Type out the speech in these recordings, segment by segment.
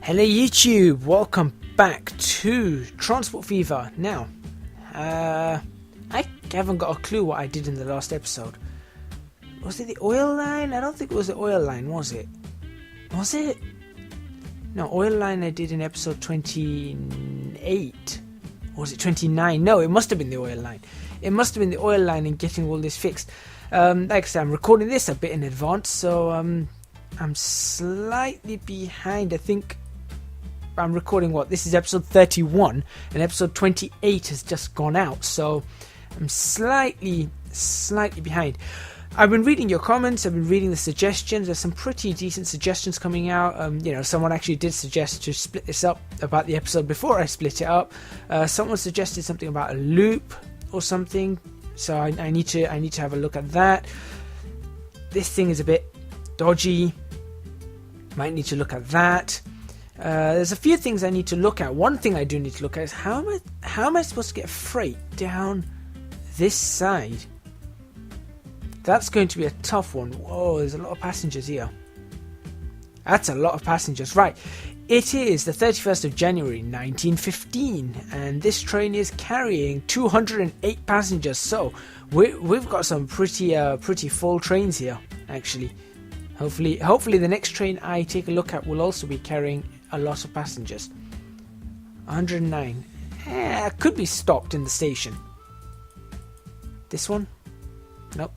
Hello YouTube, welcome back to Transport Fever. Now, I haven't got a clue what I did in the last episode. Was it the oil line? I don't think it was the oil line, was it? Was it? No, oil line I did in episode 28. Or was it 29? No, it must have been the oil line. It must have been the oil line and getting all this fixed. Like I said, I'm recording this a bit in advance, so I'm slightly behind. I think I'm recording this is episode 31 and episode 28 has just gone out, so I'm slightly behind. I've been reading your comments, I've been reading the suggestions. There's some pretty decent suggestions coming out. Someone actually did suggest to split this up about the episode before I split it up. Someone suggested something about a loop or something, so I need to have a look at that. This thing is a bit dodgy, might need to look at that. There's a few things I need to look at. One thing I do need to look at is how am I supposed to get freight down this side? That's going to be a tough one. Whoa, there's a lot of passengers here. That's a lot of passengers. Right, it is the 31st of January 1915 and this train is carrying 208 passengers, so we've got some pretty full trains here actually. Hopefully the next train I take a look at will also be carrying a lot of passengers. 109. Could be stopped in the station. This one? Nope,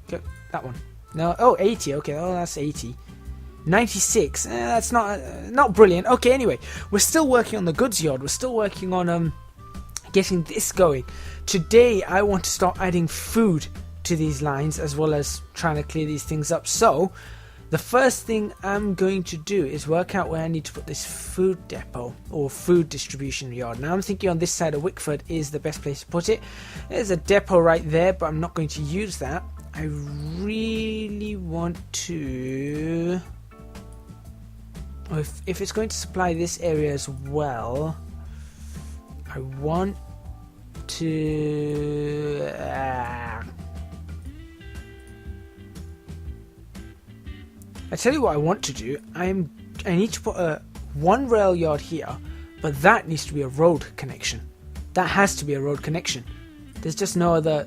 that one. No, 80. Okay, that's 80. 96. That's not brilliant. Okay, anyway, we're still working on the goods yard. We're still working on getting this going. Today I want to start adding food to these lines as well as trying to clear these things up. So the first thing I'm going to do is work out where I need to put this food depot or food distribution yard. Now I'm thinking on this side of Wickford is the best place to put it. There's a depot right there, but I'm not going to use that. I really want to... If it's going to supply this area as well, I want to... I tell you what I want to do. I need to put one rail yard here, but that needs to be a road connection. That has to be a road connection. There's just no other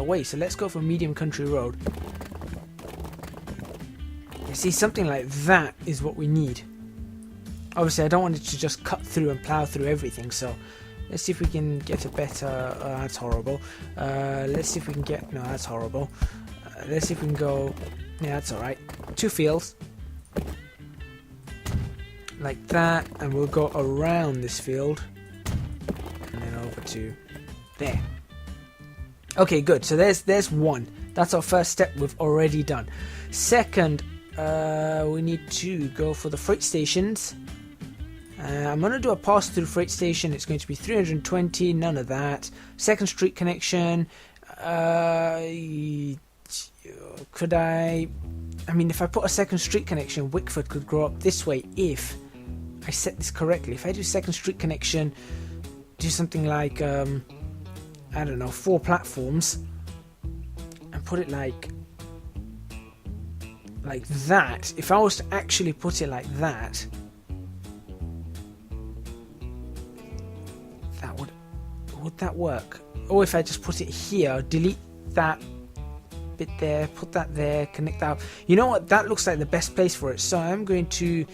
way. So let's go for medium country road. You see, something like that is what we need. Obviously, I don't want it to just cut through and plow through everything. So let's see if we can get a better. That's horrible. Let's see if we can get. No, that's horrible. Let's see if we can go. Yeah, that's alright. 2 fields. Like that. And we'll go around this field. And then over to there. Okay, good. So there's one. That's our first step we've already done. Second, we need to go for the freight stations. I'm going to do a pass-through freight station. It's going to be 320. None of that. Second street connection. Could I mean, if I put a second street connection, Wickford could grow up this way if I set this correctly. If I do second street connection, do something like, I don't know, 4 platforms, and put it like that. If I was to actually put it like that, would that work? Or if I just put it here, delete that bit there, put that there, connect that up. You know what? That looks like the best place for it. So I'm going to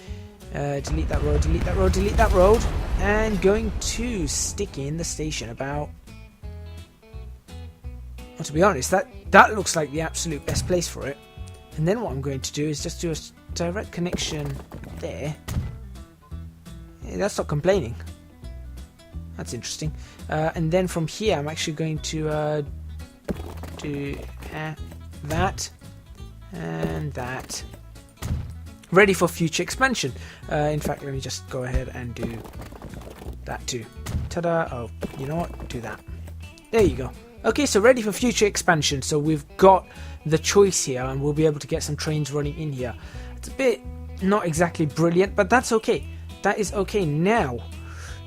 delete that road, delete that road, delete that road, and going to stick in the station about. Well, to be honest, that looks like the absolute best place for it. And then what I'm going to do is just do a direct connection there. Yeah, that's not complaining. That's interesting. And then from here, I'm actually going to do that and that. Ready for future expansion. In fact, let me just go ahead and do that too. Ta-da! Oh, you know what? Do that. There you go. Okay, so ready for future expansion. So we've got the choice here, and we'll be able to get some trains running in here. It's a bit not exactly brilliant, but that's okay. That is okay. Now,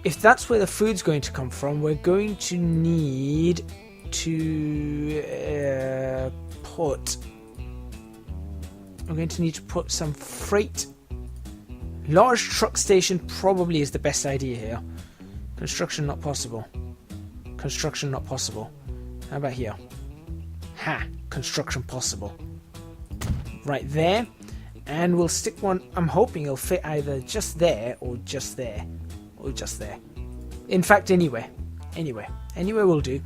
if that's where the food's going to come from, we're going to need to put some freight Large truck station probably is the best idea here. Construction not possible. Construction not possible. How about here? Ha! Construction possible. Right there. And we'll stick one. I'm hoping it'll fit either just there or just there. Or just there. In fact, anywhere. Anywhere. Anywhere will do.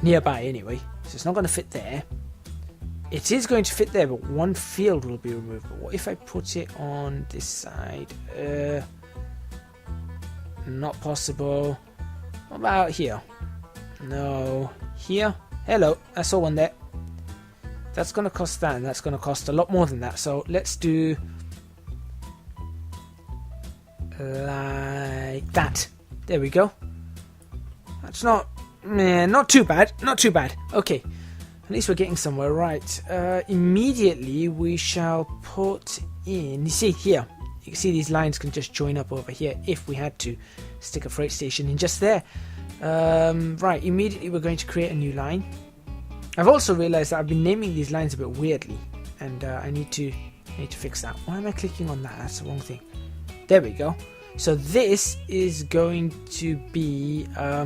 Nearby anyway. So it's not going to fit there. It is going to fit there, but one field will be removed. But what if I put it on this side? Not possible. What about here? No. Here? Hello. I saw one there. That's going to cost that, and that's going to cost a lot more than that. So let's do like that. There we go. That's not too bad. Not too bad. Okay. At least we're getting somewhere. Right. Immediately we shall put in... You see here. You can see these lines can just join up over here if we had to stick a freight station in just there. Right. Immediately we're going to create a new line. I've also realized that I've been naming these lines a bit weirdly, and I need to fix that. Why am I clicking on that? That's the wrong thing. There we go. So this is going to be oh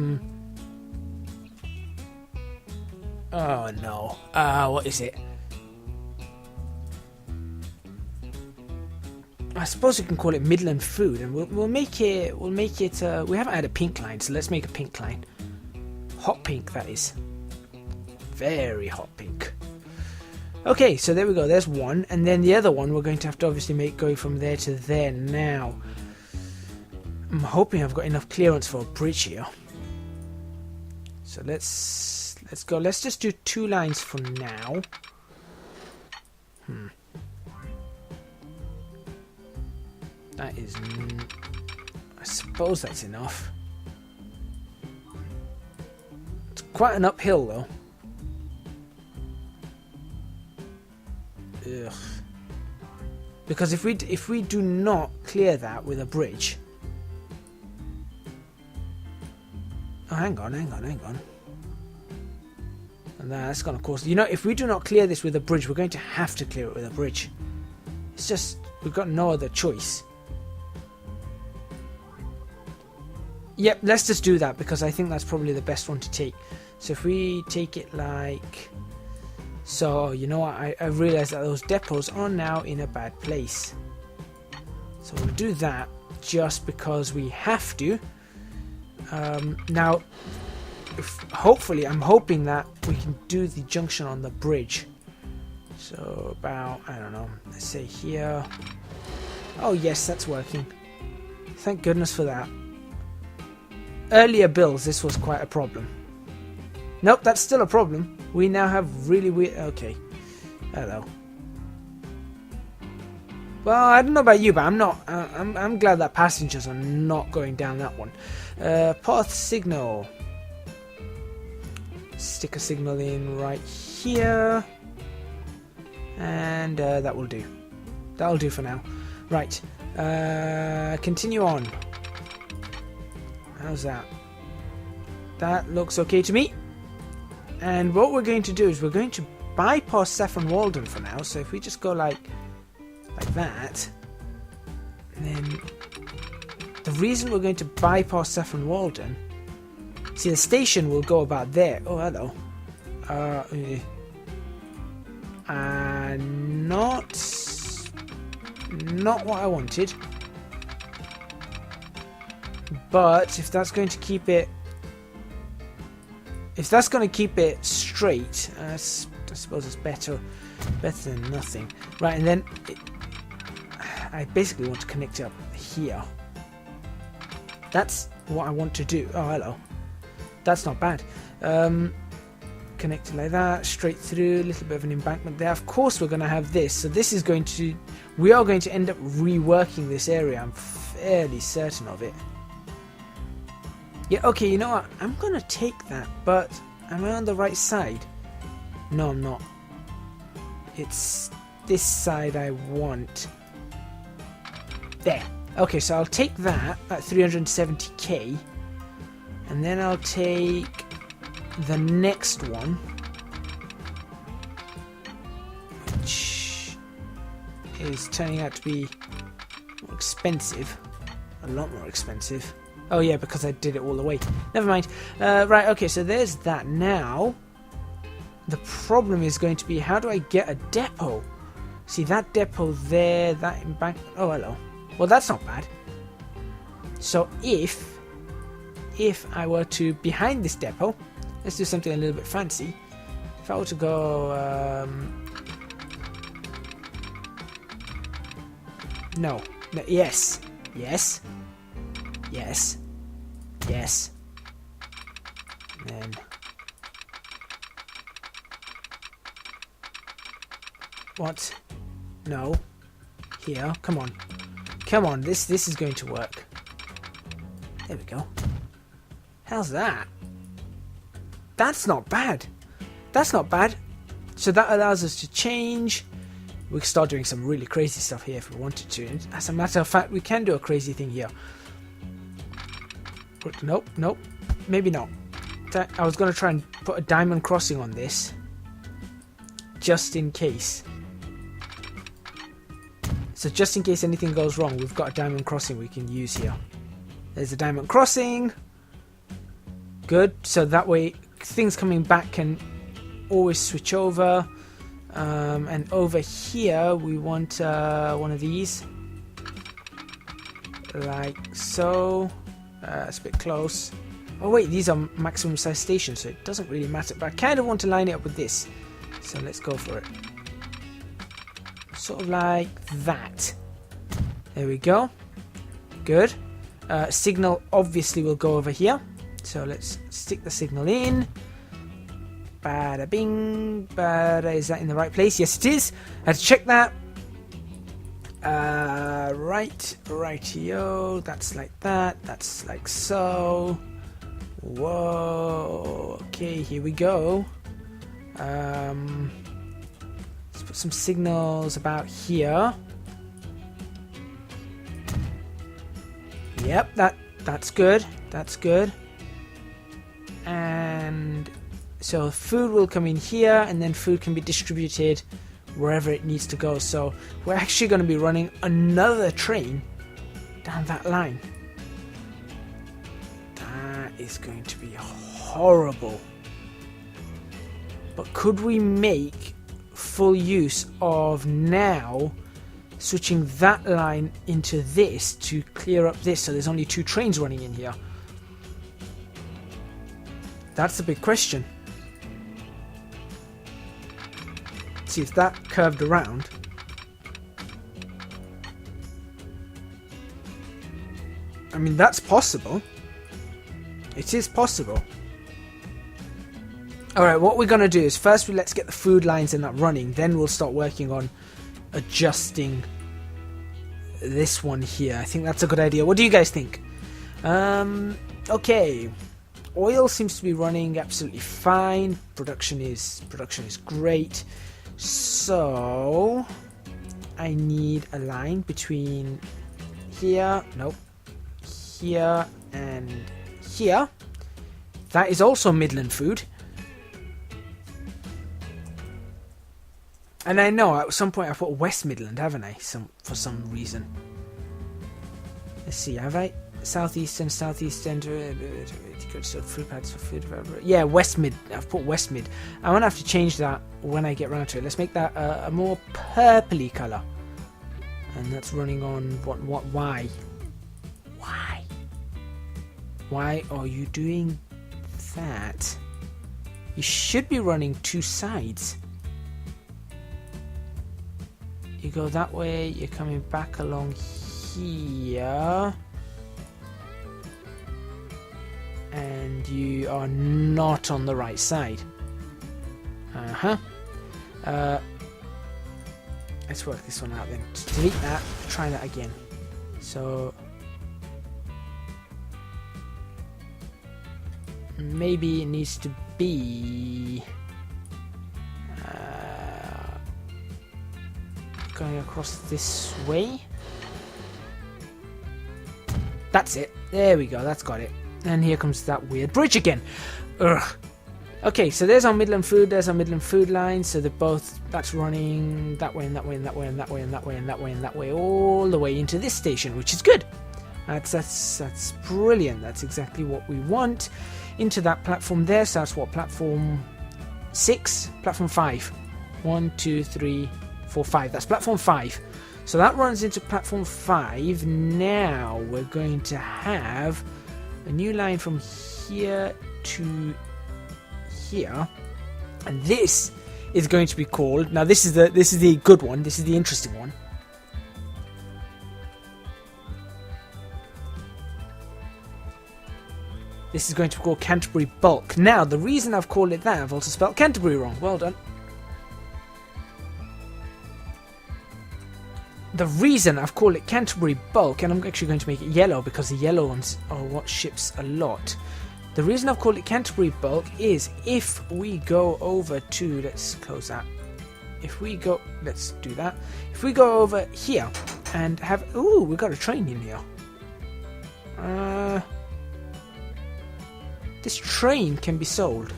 no. What is it? I suppose we can call it Midland Food, and we'll make it we haven't had a pink line, so let's make a pink line. Hot pink, that is. Very hot pink. Okay, so there we go. There's one, and then the other one we're going to have to obviously make going from there to there. Now, I'm hoping I've got enough clearance for a bridge here. So let's go. Let's just do 2 lines for now. That is... I suppose that's enough. It's quite an uphill though. Ugh. Because if we do not clear that with a bridge... Oh, hang on. And that's going to cause... You know, if we do not clear this with a bridge, we're going to have to clear it with a bridge. It's just... We've got no other choice. Yep, let's just do that, because I think that's probably the best one to take. So if we take it like... So, you know what, I realised that those depots are now in a bad place. So we'll do that just because we have to. Now, hopefully, I'm hoping that we can do the junction on the bridge. So about, I don't know, let's say here. Oh yes, that's working. Thank goodness for that. Earlier builds, this was quite a problem. Nope, that's still a problem. We now have really weird... Okay. Hello. Well, I don't know about you, but I'm not... I'm glad that passengers are not going down that one. Path signal. Stick a signal in right here. And that will do. That'll do for now. Right. Continue on. How's that? That looks okay to me. And what we're going to do is we're going to bypass Saffron Walden for now. So if we just go like that, and then the reason we're going to bypass Saffron Walden, see, the station will go about there. Oh, hello. Not what I wanted. But if that's going to keep it... If that's going to keep it straight, I suppose it's better than nothing. Right, and then I basically want to connect it up here. That's what I want to do. Oh, hello. That's not bad. Connect it like that, straight through, a little bit of an embankment there. Of course we're going to have this. So this is going to... We are going to end up reworking this area. I'm fairly certain of it. Yeah, okay, you know what? I'm going to take that, but am I on the right side? No, I'm not. It's this side I want. There. Okay, so I'll take that at 370k, and then I'll take the next one, which is turning out to be... We'll expensive. A lot more expensive. Oh yeah, because I did it all the way. Never mind. Right, okay, so there's that. Now, the problem is going to be, how do I get a depot? See, that depot there, that bank. Oh, hello. Well, that's not bad. So if I were to, behind this depot, let's do something a little bit fancy. If I were to go, no, yes, yes, yes, yes, and then what? No, here, come on, this is going to work. There we go. How's that? That's not bad. That's not bad. So that allows us to change. We can start doing some really crazy stuff here if we wanted to. And as a matter of fact, we can do a crazy thing here. But nope, nope. Maybe not. I was going to try and put a diamond crossing on this. Just in case. So just in case anything goes wrong, we've got a diamond crossing we can use here. There's a diamond crossing. Good. So that way, things coming back can always switch over. And over here, we want one of these. Like so. It's a bit close. Oh wait, these are maximum size stations, so it doesn't really matter. But I kind of want to line it up with this. So let's go for it. Sort of like that. There we go. Good. Signal obviously will go over here. So let's stick the signal in. Bada bing. Bada. Is that in the right place? Yes, it is. I had to check that. Rightio. That's like that. That's like so. Whoa. Okay, here we go. Let's put some signals about here. Yep, that's good. That's good. And so food will come in here, and then food can be distributed wherever it needs to go. So we're actually going to be running another train down that line. That is going to be horrible. But could we make full use of now switching that line into this to clear up this, so there's only 2 trains running in here? That's a big question. See if that curved around. I mean, that's possible. It is possible. Alright, what we're going to do is first let's get the food lines and that running, then we'll start working on adjusting this one here. I think that's a good idea. What do you guys think? Okay. Oil seems to be running absolutely fine. Production is great. So I need a line between here, nope, here and here. That is also Midland food. And I know at some point I put West Midland, haven't I? For some reason. Let's see, have I? Southeastern, food pads for food. Yeah, West Mid. I've put West Mid. I'm gonna have to change that when I get round to it. Let's make that a more purpley colour. And that's running on what? Why? Why are you doing that? You should be running 2 sides. You go that way, you're coming back along here. And you are not on the right side. Let's work this one out then. Just delete that, try that again. So maybe it needs to be going across this way. That's it. There we go. That's got it. And here comes that weird bridge again. Ugh. Okay, so there's our Midland Food, there's our Midland Food line, so they're both, that's running that way and that way and that way and that way and that way and that way and that way, all the way into this station, which is good. That's brilliant. That's exactly what we want. Into that platform there, so that's what, platform 6? Platform 5. 1, 2, 3, 4, 5. That's platform 5. So that runs into platform 5. Now we're going to have a new line from here to here, and this is going to be called, now this is the good one, this is the interesting one. This is going to be called Canterbury Bulk. Now, the reason I've called it that, I've also spelled Canterbury wrong. Well done. The reason I've called it Canterbury Bulk, and I'm actually going to make it yellow because the yellow ones are what ships a lot. The reason I've called it Canterbury Bulk is if we go over to, let's close that. If we go, let's do that. If we go over here and have, ooh, we've got a train in here. This train can be sold.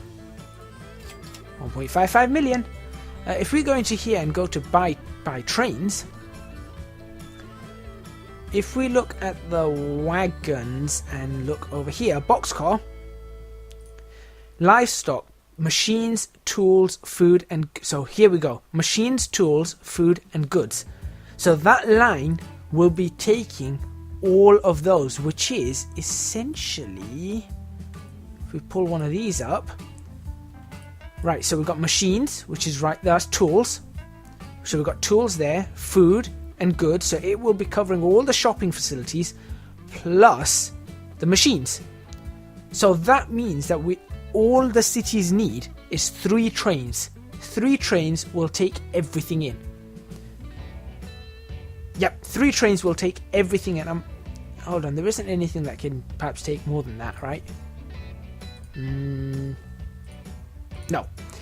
1.55 million. If we go into here and go to buy trains, if we look at the wagons and look over here, boxcar, livestock, machines, tools, food, and so here we go. Machines, tools, food, and goods. So that line will be taking all of those, which is essentially, if we pull one of these up, right, so we've got machines, which is right, that's tools. So we've got tools there, food and goods, so it will be covering all the shopping facilities plus the machines. So that means that all the cities need is 3 trains. 3 trains will take everything in. Yep, 3 trains will take everything in. Hold on, there isn't anything that can perhaps take more than that, right? No.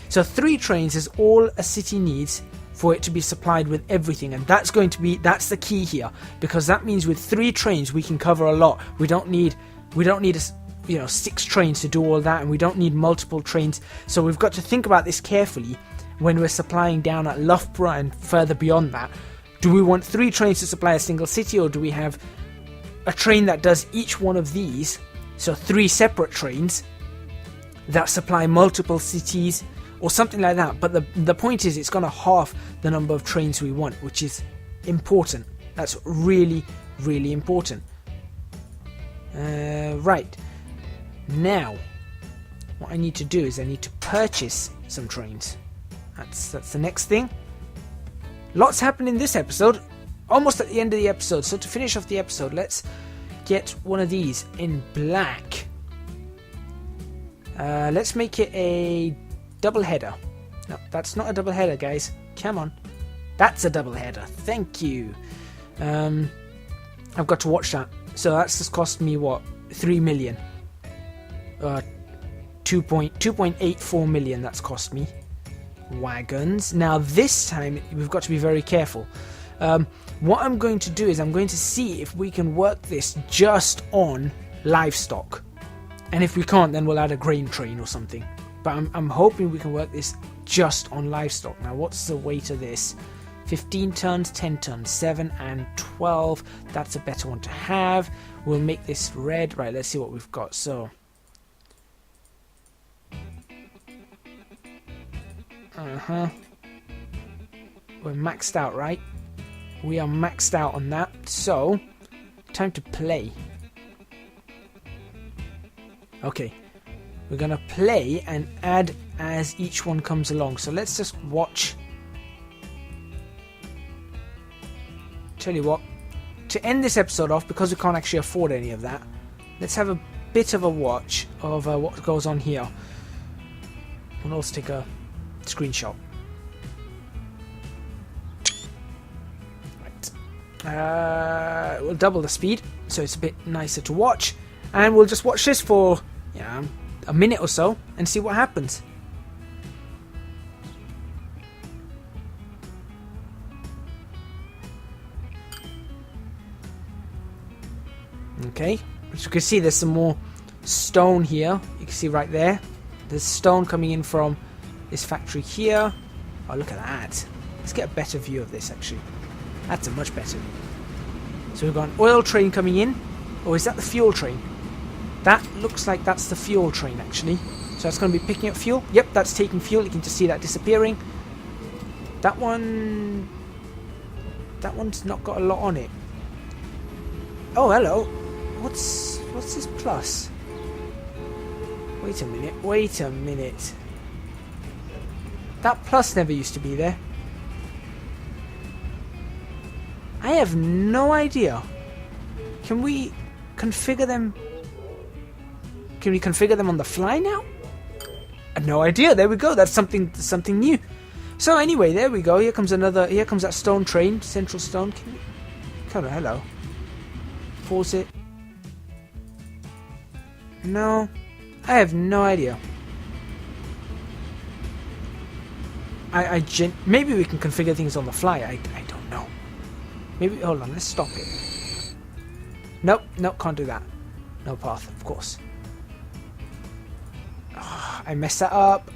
So 3 trains is all a city needs for it to be supplied with everything, and that's the key here, because that means with 3 trains we can cover a lot. We don't need 6 trains to do all that, and we don't need multiple trains. So we've got to think about this carefully when we're supplying down at Loughborough and further beyond that. Do we want 3 trains to supply a single city, or do we have a train that does each one of these, so 3 separate trains that supply multiple cities or something like that? But the point is, it's going to halve the number of trains we want, which is important. That's really, really important. Right. Now, what I need to do is I need to purchase some trains. That's the next thing. Lots happened in this episode. Almost at the end of the episode. So to finish off the episode, let's get one of these in black. Let's make it a double header. No, that's not a double header, guys. Come on. That's a double header. Thank you. I've got to watch that. So that's just cost me what? 3 million. 2.84 million that's cost me. Wagons. Now this time we've got to be very careful. What I'm going to do is I'm going to see if we can work this just on livestock. And if we can't, then we'll add a grain train or something. But I'm hoping we can work this just on livestock. Now, what's the weight of this? 15 tons, 10 tons, 7 and 12. That's a better one to have. We'll make this red. Right, let's see what we've got. So, we're maxed out, right? We are maxed out on that. So, time to play. Okay. We're going to play and add as each one comes along. So let's just watch. Tell you what, to end this episode off, because we can't actually afford any of that, let's have a bit of a watch of what goes on here. We'll also take a screenshot. Right. We'll double the speed so it's a bit nicer to watch. And we'll just watch this for a minute or so and see what happens. Okay, as you can see, there's some more stone here. You can see right there There's stone coming in from this factory here. Oh, look at that. Let's get a better view of this, actually. That's a much better view. So we've got an oil train coming in. Or is that the fuel train? That looks like that's the fuel train, actually. So that's going to be picking up fuel. Yep, that's taking fuel. You can just see that disappearing. That one's not got a lot on it. Oh, hello. What's this plus? Wait a minute. That plus never used to be there. I have no idea. Can we configure them? Can we configure them on the fly now? I have no idea. There we go. That's something new. So anyway, there we go. Here comes that stone train, central stone. Can you, hello. Pause it. No, I have no idea. Maybe we can configure things on the fly. I don't know. Maybe, hold on, let's stop it. Nope, can't do that. No path, of course. Oh, I messed that up.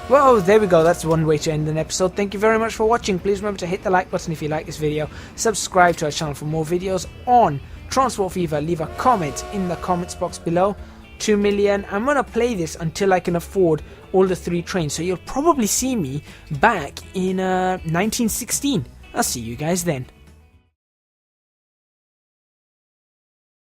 Whoa, there we go. That's one way to end an episode. Thank you very much for watching. Please remember to hit the like button if you like this video. Subscribe to our channel for more videos on Transport Fever. Leave a comment in the comments box below. 2 million. I'm going to play this until I can afford all the 3 trains. So you'll probably see me back in 1916. I'll see you guys then.